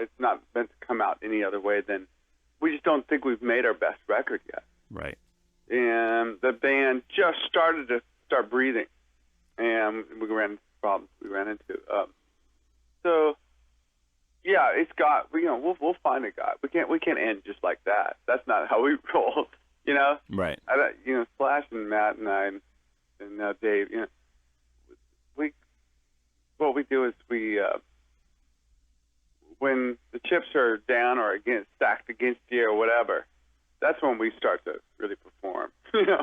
it's not meant to come out any other way than we just don't think we've made our best record yet. Right. And the band just started to start breathing, and we ran into problems we ran into. So, yeah, it's got, we'll find a guy. We can't end just like that. That's not how we roll, Right. Slash and Matt and I and Dave, what we do is when the chips are down or stacked against you or whatever, that's when we start to really perform.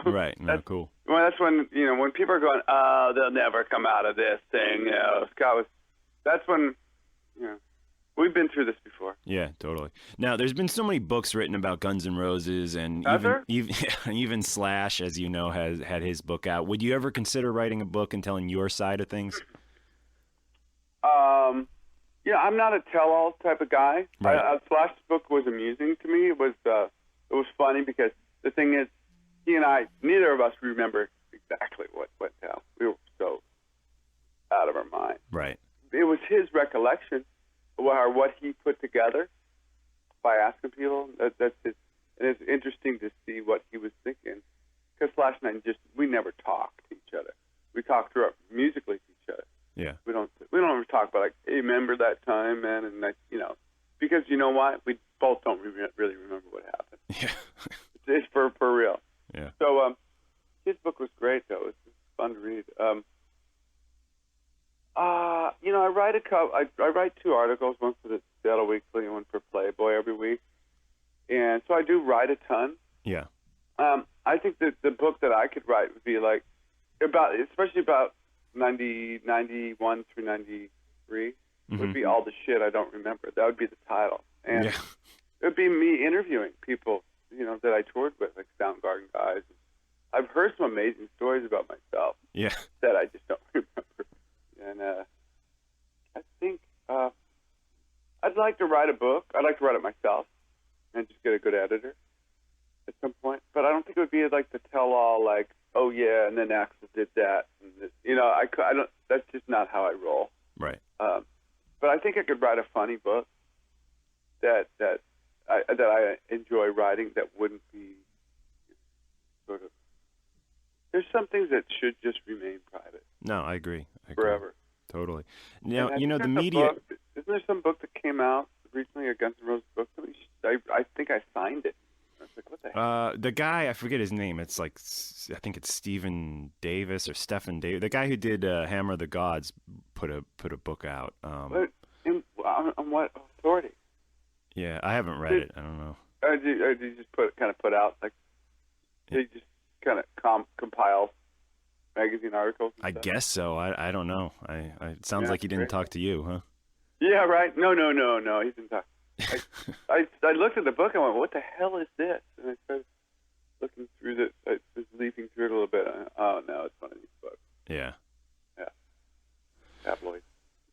Right. No, cool. Well, that's when when people are going, oh, they'll never come out of this thing. Scott was. That's when we've been through this before. Yeah, totally. Now, there's been so many books written about Guns N' Roses, and even Slash, as you know, has had his book out. Would you ever consider writing a book and telling your side of things? I'm not a tell-all type of guy. Right. Slash's book was amusing to me. It was funny because the thing is, he and I, neither of us remember exactly what went down. We were so out of our mind. Right. It was his recollection or what he put together by asking people. That's his, and it's interesting to see what he was thinking. Because Slash and I we never talk to each other. We talk musically to each other. Yeah. We don't ever talk about like, hey, remember that time, man, and that, because you know what? We both don't really remember what happened. Yeah. It's for real. Yeah. So his book was great though. It's fun to read. I write 2 articles, one for the Seattle Weekly and one for Playboy every week, and so I do write a ton. Yeah. I think that the book that I could write would be like especially about 91 through 93 would be all the shit I don't remember. That would be the title, and it would be me interviewing people that I toured with, like Soundgarden guys. I've heard some amazing stories about myself. Yeah. That I just don't remember. And I think I'd like to write a book. I'd like to write it myself and just get a good editor at some point. But I don't think it would be like the tell-all, like, oh yeah, and then Axl did that. And this, I don't. That's just not how I roll. Right. But I think I could write a funny book that I enjoy writing that wouldn't be sort of. There's some things that should just remain private. No, I agree. Forever. Totally. Now, the there's media. Isn't there some book that came out recently, a Guns N' Roses book? I think I signed it. I was like, what the heck? The guy, I forget his name. It's like, I think it's Stephen Davis or Stephen Davis. The guy who did Hammer of the Gods put a book out. On what authority? Yeah, I haven't read it. I don't know. Did you just put out like? They just kind of compile magazine articles? I guess so. I don't know. It sounds like he didn't talk to you, huh? Yeah, right. No, he didn't talk. I looked at the book and went, what the hell is this? And I started looking through I was leafing through it a little bit. Oh, no, it's one of these books. Yeah. Yeah. Tabloids.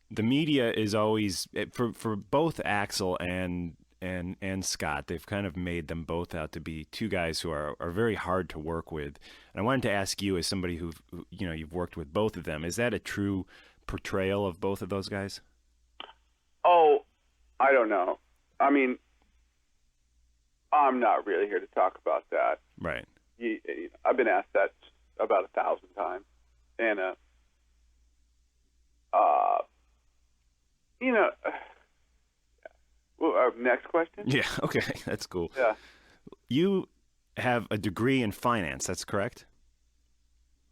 The media is always, for both Axl and Scott, they've kind of made them both out to be 2 guys who are very hard to work with. And I wanted to ask you, as somebody who you've worked with both of them, is that a true portrayal of both of those guys? Oh, I don't know. I mean, I'm not really here to talk about that. Right. I've been asked that about 1,000 times. And, well, next question? Yeah, okay, that's cool. Yeah. You have a degree in finance, that's correct?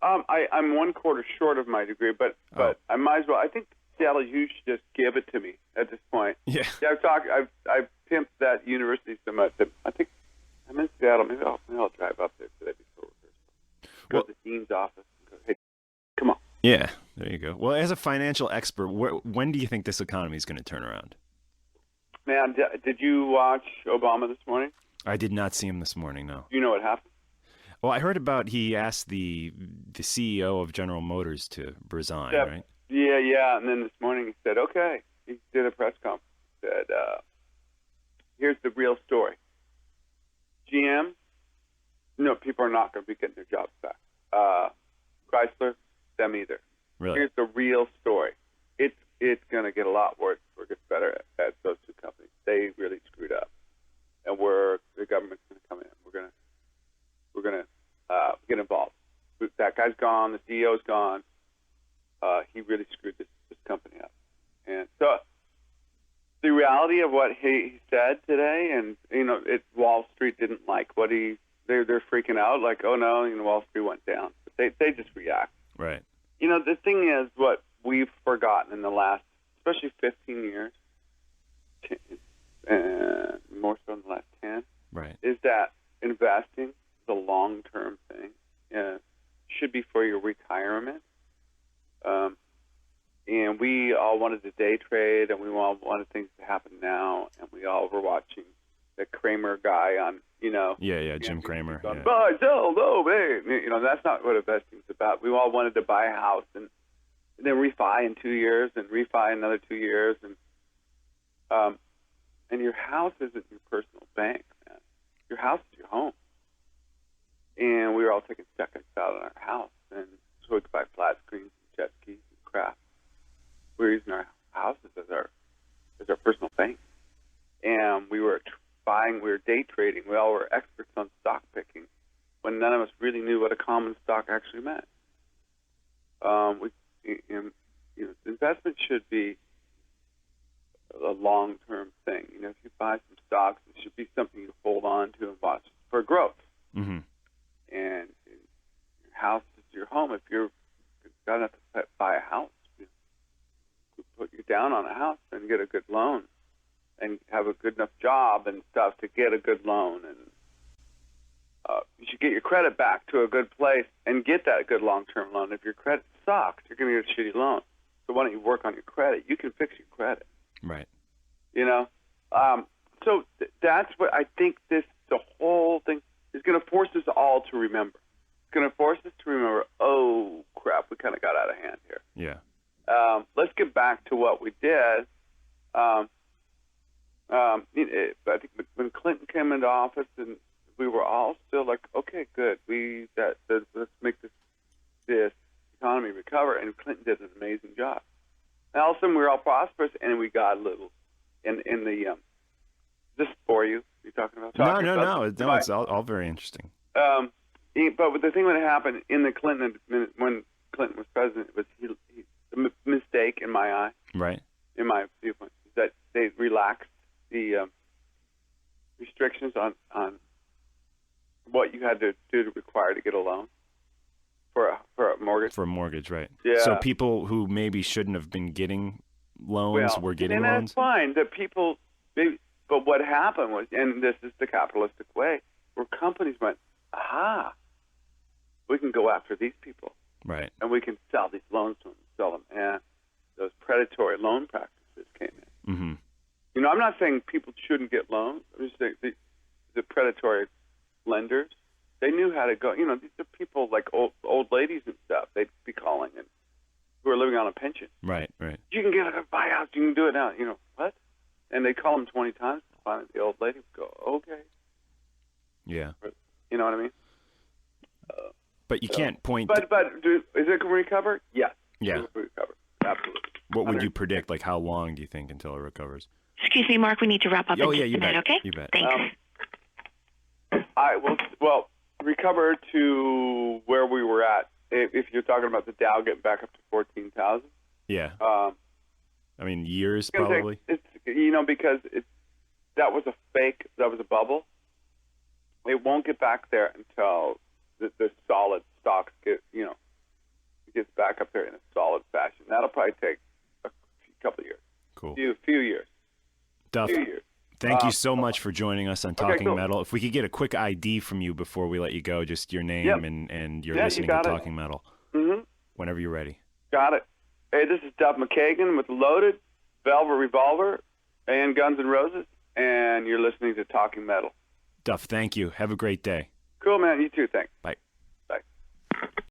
I'm 1/4 short of my degree, but I might as well. I think Seattle, you should just give it to me at this point. Yeah. Yeah, I've pimped that university so much that I think I'm in Seattle. Maybe I'll drive up there today before rehearsal. Go to the dean's office and go, hey, come on. Yeah, there you go. Well, as a financial expert, when do you think this economy is going to turn around? Man, did you watch Obama this morning? I did not see him this morning, no. Do you know what happened? Well, I heard about he asked the CEO of General Motors to resign, right? Yeah. And then this morning he said, okay. He did a press conference. He said, here's the real story. GM, people are not going to be getting their jobs back. Chrysler, them either. Really? Here's the real story. It's going to get a lot worse before it gets better at those 2 companies. they really screwed up, and the government's going to come in. We're going to get involved. That guy's gone. The CEO's gone. He really screwed this company up. And so the reality of what he said today, and Wall Street didn't like what they're freaking out, like, oh no, Wall Street went down. But they just react. Right. The thing is, what we've forgotten in the last, especially 15 years, and more so in the last 10, right, is that investing is a long-term thing. Should be for your retirement. And we all wanted to day trade, and we all wanted things to happen now, and we all were watching the Kramer guy on, Jim Cramer. Buy, sell, no, man. That's not what investing is about. We all wanted to buy a house and then refi in 2 years, and refi another 2 years, and your house isn't your personal bank, man. Your house is your home. And we were all taking seconds out on our house, and so we could buy flat screens and jet skis and crap. We're using our houses as our personal bank, and we were day trading. We all were experts on stock picking, when none of us really knew what a common stock actually meant. Investment should be a long-term thing. If you buy some stocks, it should be something you hold on to and watch for growth. Mm-hmm. And your house is your home. If you're got enough to buy a house, put you down on a house and get a good loan, and have a good enough job and stuff to get a good loan, and you should get your credit back to a good place and get that good long-term loan. If your credit sucks, you're going to get a shitty loan. So why don't you work on your credit? You can fix your credit. Right. So that's what I think the whole thing is going to force us all to remember. It's going to force us to remember, oh, crap, we kind of got out of hand here. Yeah. Let's get back to what we did. I think when Clinton came into office, and we were all still like, okay, good. Let's make this economy recover. And Clinton did an amazing job. And all of a sudden, we were all prosperous, and we got a little in the. This bore you? You talking about? No. It's all very interesting. But the thing that happened in the Clinton when Clinton was president was the mistake in my eye. Right. In my viewpoint, is that they relaxed the restrictions on what you had to do to require to get a loan for a mortgage. For a mortgage, right? Yeah. So people who maybe shouldn't have been getting loans were getting loans. And that's fine. That people, but what happened was, and this is the capitalistic way, where companies went, aha, we can go after these people, right? And we can sell these loans to them, sell them, and those predatory loan practices came in. Mm-hmm. I'm not saying people shouldn't get loans. I'm just saying the predatory lenders, they knew how to go. These are people like old ladies and stuff. They'd be calling and who are living on a pension. Right. You can get a buyout. You can do it now. What? And they call them 20 times. Finally, the old lady would go, okay. Yeah. You know what I mean? But you can't point. But is it going to recover? Yes. Yeah. It will recover. Absolutely. What would you predict? Like, how long do you think until it recovers? Excuse me, Mark. We need to wrap up. Oh, yeah, you bet. Okay. You bet. Thanks. I will recover to where we were at. If you're talking about the Dow getting back up to 14,000. Yeah. Years probably. Because that was a fake. That was a bubble. It won't get back there until the solid stocks gets back up there in a solid fashion. That'll probably take a couple of years. Cool. Few years. Duff, thank you so much for joining us on Talking Metal. If we could get a quick ID from you before we let you go, just your name and you're listening to Talking Metal. Mm-hmm. Whenever you're ready. Got it. Hey, this is Duff McKagan with Loaded, Velvet Revolver, and Guns N' Roses, and you're listening to Talking Metal. Duff, thank you. Have a great day. Cool, man. You too. Thanks. Bye.